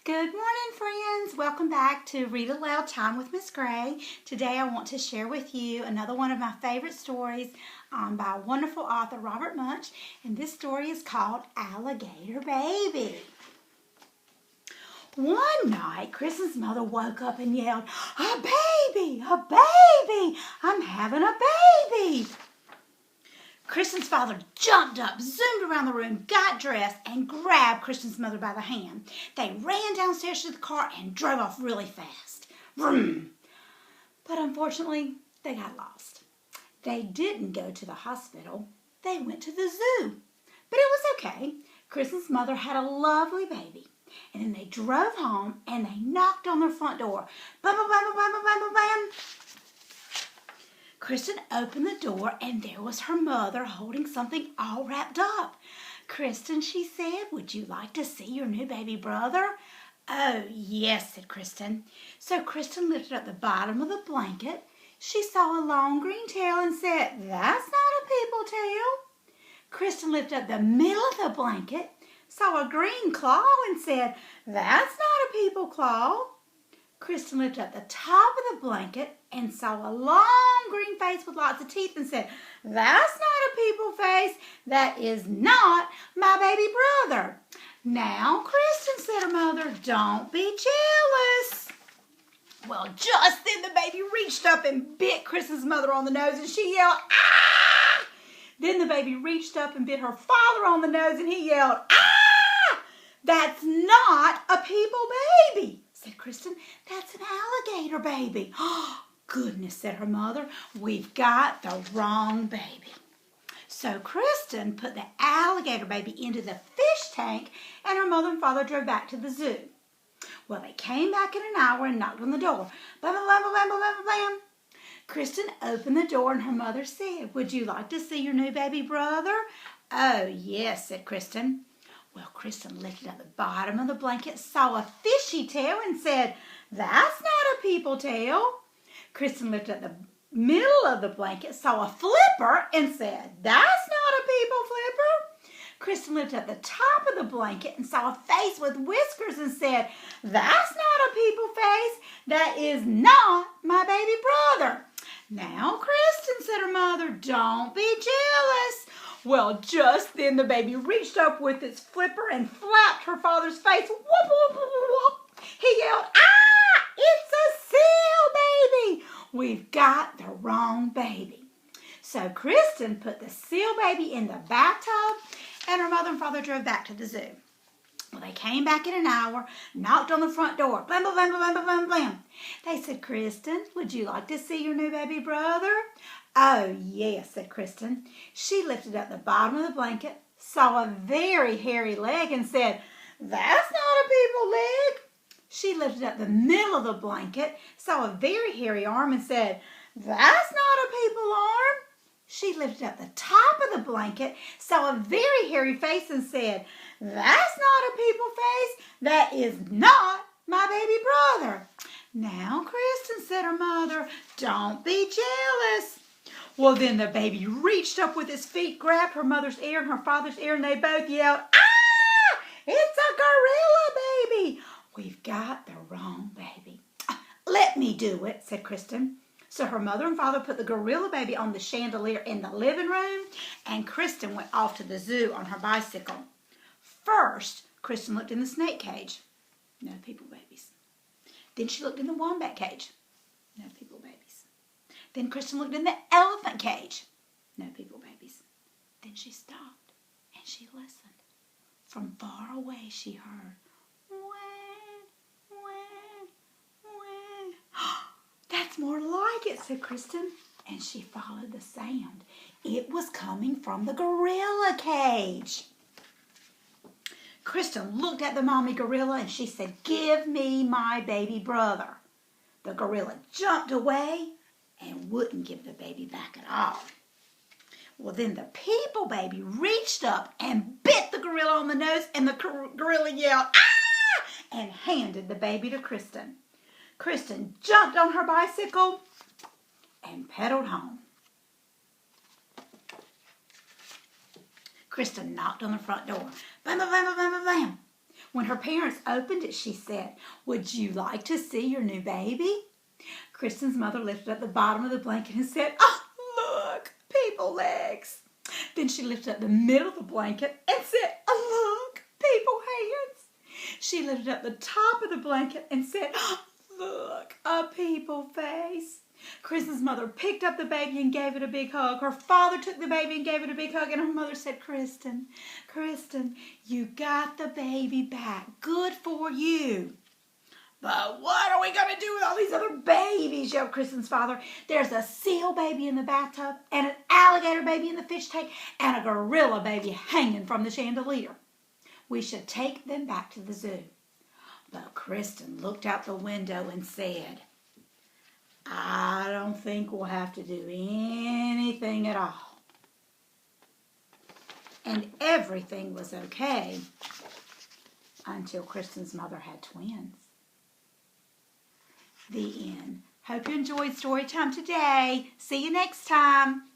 Good morning, friends. Welcome back to Read Aloud Time with Miss Gray. Today I want to share with you another one of my favorite stories by a wonderful author, Robert Munch. And this story is called Alligator Baby. One night, Kristen's mother woke up and yelled, "A baby! A baby! I'm having a baby!" Kristen's father jumped up, zoomed around the room, got dressed, and grabbed Kristen's mother by the hand. They ran downstairs to the car and drove off really fast. Vroom! But unfortunately, they got lost. They didn't go to the hospital. They went to the zoo. But it was okay. Kristen's mother had a lovely baby. And then they drove home and they knocked on their front door. Bam, bam, bam, bam, bam, bam, bam. Kristen opened the door and there was her mother holding something all wrapped up. "Kristen," she said, "would you like to see your new baby brother?" "Oh, yes," said Kristen. So Kristen lifted up the bottom of the blanket. She saw a long green tail and said, "That's not a people tail." Kristen lifted up the middle of the blanket, saw a green claw and said, "That's not a people claw." Kristen lifted up the top of the blanket and saw a long green face with lots of teeth and said, "That's not a people face. That is not my baby brother." "Now, Kristen," said her mother, "don't be jealous." Well, just then the baby reached up and bit Kristen's mother on the nose and she yelled, "Ah!" Then the baby reached up and bit her father on the nose and he yelled, "Ah! That's not a people baby," said Kristen. "That's an alligator baby." "Oh, goodness," said her mother. "We've got the wrong baby." So Kristen put the alligator baby into the fish tank and her mother and father drove back to the zoo. Well, they came back in an hour and knocked on the door. Blam, blam, blam, blam, blam, blam, blam. Kristen opened the door and her mother said, "Would you like to see your new baby brother?" "Oh, yes," said Kristen. Well, Kristen lifted up the bottom of the blanket, saw a fishy tail, and said, "That's not a people tail." Kristen lifted up the middle of the blanket, saw a flipper, and said, "That's not a people flipper." Kristen lifted up the top of the blanket and saw a face with whiskers and said, "That's not a people face. That is not my baby brother." "Now, Kristen," said her mother, "don't be jealous." Well, just then the baby reached up with its flipper and flapped her father's face. Whoop, whoop, whoop, whoop. He yelled, "Ah! It's a seal baby! We've got the wrong baby." So Kristen put the seal baby in the bathtub and her mother and father drove back to the zoo. Well, they came back in an hour, knocked on the front door. Blam, blam, blam, blam, blam, blam, blam. They said, "Kristen, would you like to see your new baby brother?" "Oh, yes," said Kristen. She lifted up the bottom of the blanket, saw a very hairy leg and said, "That's not a people leg." She lifted up the middle of the blanket, saw a very hairy arm and said, "That's not a people arm." She lifted up the top of the blanket, saw a very hairy face and said, "That's not a people face. That is not my baby brother." "Now, Kristen," said her mother, "don't be jealous." Well, then the baby reached up with his feet, grabbed her mother's ear and her father's ear, and they both yelled, "Ah! It's a gorilla baby! We've got the wrong baby." "Let me do it," said Kristen. So her mother and father put the gorilla baby on the chandelier in the living room, and Kristen went off to the zoo on her bicycle. First, Kristen looked in the snake cage. No people babies. Then she looked in the wombat cage. No people babies. Then Kristen looked in the elephant cage. No people babies. Then she stopped and she listened. From far away she heard, "Wah, wah, wah." "That's more like it," said Kristen. And she followed the sound. It was coming from the gorilla cage. Kristen looked at the mommy gorilla and she said, "Give me my baby brother." The gorilla jumped away and wouldn't give the baby back at all. Well, then the people baby reached up and bit the gorilla on the nose, and the gorilla yelled, "Ah!" and handed the baby to Kristen. Kristen jumped on her bicycle and pedaled home. Kristen knocked on the front door. Bam, bam, bam, bam, bam, bam. When her parents opened it, she said, "Would you like to see your new baby?" Kristen's mother lifted up the bottom of the blanket and said, "Oh, look, people legs." Then she lifted up the middle of the blanket and said, "Oh, look, people hands." She lifted up the top of the blanket and said, "Oh, look, a people face." Kristen's mother picked up the baby and gave it a big hug. Her father took the baby and gave it a big hug. And her mother said, Kristen, you got the baby back. Good for you." "But what are we going to do with all these other babies?" yelled Kristen's father. "There's a seal baby in the bathtub and an alligator baby in the fish tank and a gorilla baby hanging from the chandelier. We should take them back to the zoo." But Kristen looked out the window and said, "I don't think we'll have to do anything at all." And everything was okay until Kristen's mother had twins. The end. Hope you enjoyed story time today. See you next time.